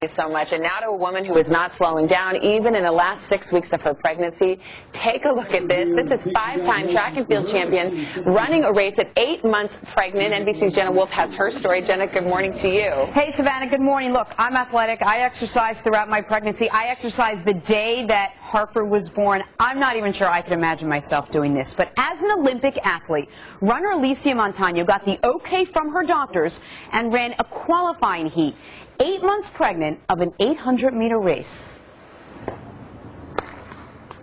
Thank you so much. And now to a woman who is not slowing down, even in the last 6 weeks of her pregnancy. Take a look at this. This is five-time track and field champion running a race at 8 months pregnant. NBC's Jenna Wolf has her story. Jenna, good morning to you. Hey, Savannah, good morning. Look, I'm athletic. I exercised throughout my pregnancy. I exercised the day that Harper was born. I'm not even sure I could imagine myself doing this. But as an Olympic athlete, runner Alicia Montano got the okay from her doctors and ran a qualifying heat, 8 months pregnant, of an 800-meter race.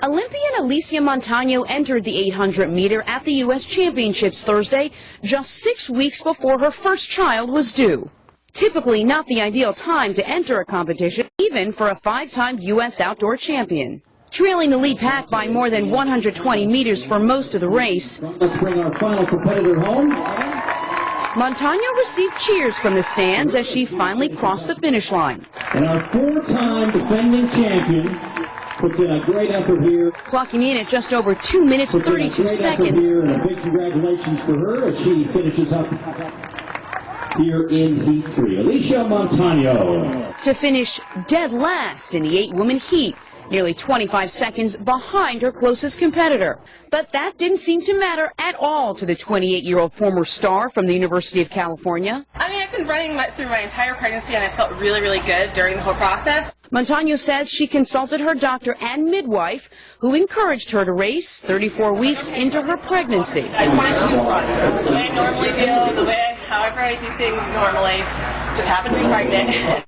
Olympian Alicia Montano entered the 800-meter at the U.S. Championships Thursday, just 6 weeks before her first child was due. Typically not the ideal time to enter a competition, even for a five-time U.S. outdoor champion. Trailing the lead pack by more than 120 meters for most of the race, let's bring our final competitor home. Montano received cheers from the stands as she finally crossed the finish line. And our four-time defending champion puts in a great effort here. Clocking in at just over 2 minutes 32 seconds. Here, and a big congratulations for her as she finishes up here in Heat 3. Alicia Montano. To finish dead last in the 8-woman heat, nearly 25 seconds behind her closest competitor. But that didn't seem to matter at all to the 28-year-old former star from the University of California. I mean, I've been running through my entire pregnancy, and I felt really, really good during the whole process. Montano says she consulted her doctor and midwife, who encouraged her to race 34 weeks into her pregnancy. I just wanted to just run the way I normally do, however I do things normally. Just happened to be pregnant.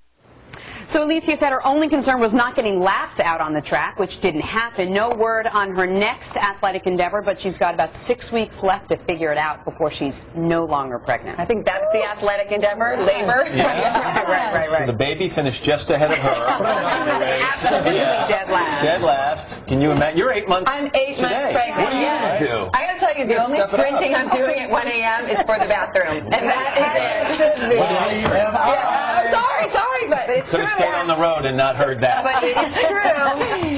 So Alicia said her only concern was not getting lapped out on the track, which didn't happen. No word on her next athletic endeavor, but she's got about 6 weeks left to figure it out before she's no longer pregnant. I think that's the athletic endeavor, labor. Yeah. right. So the baby finished just ahead of her. Absolutely dead last. Dead last. Can you imagine? You're 8 months I'm 8 months today. pregnant. What are you going to do? I got to tell you, the only sprinting I'm doing at 1 a.m. is for the bathroom. And that is it. I'm sorry, but it's true. Could have stayed on the road and not heard that. But it is true.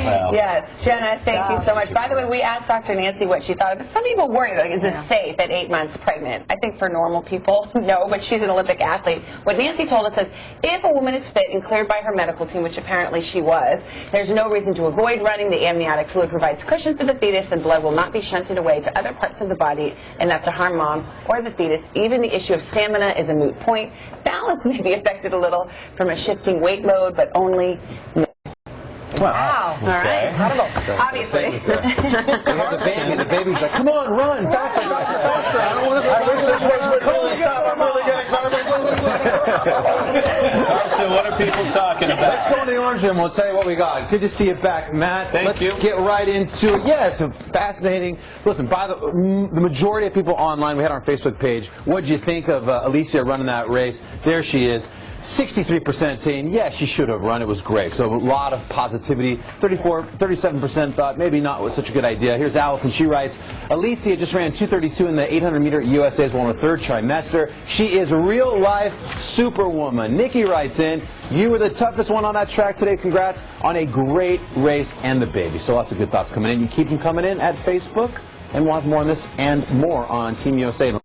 Well. Yes, Jenna, thank you so much. By the way, we asked Dr. Nancy what she thought of it. Some people worry, like, is this safe at 8 months pregnant? I think for normal people, no, but she's an Olympic athlete. What Nancy told us is, if a woman is fit and cleared by her medical team, which apparently she was, there's no reason to avoid running. The amniotic fluid provides cushion for the fetus, and blood will not be shunted away to other parts of the body, and not to harm mom or the fetus. Even the issue of stamina is a moot point. Balance may be affected a little from a shifting weight load, but only. Wow. Okay. All right. Incredible. Obviously. The baby's like, come on, run, faster, faster. I don't want to. I wish this race would really stop. I'm really getting So what are people talking about? Let's go in the orange room. We'll tell you what we got. Good to see you back, Matt. Thank you. Let's get right into it. Yeah, it's fascinating. Listen, by the majority of people online, we had on our Facebook page, what did you think of Alicia running that race? There she is. 63% saying, yeah, she should have run. It was great. So a lot of positivity. 37% thought maybe not was such a good idea. Here's Allison. She writes, Alicia just ran 2:32 in the 800-meter USA's won her third trimester. She is real-life superwoman. Nikki writes in, you were the toughest one on that track today. Congrats on a great race and the baby. So lots of good thoughts coming in. You keep them coming in at Facebook, and we'll have more on this and more on Team USA.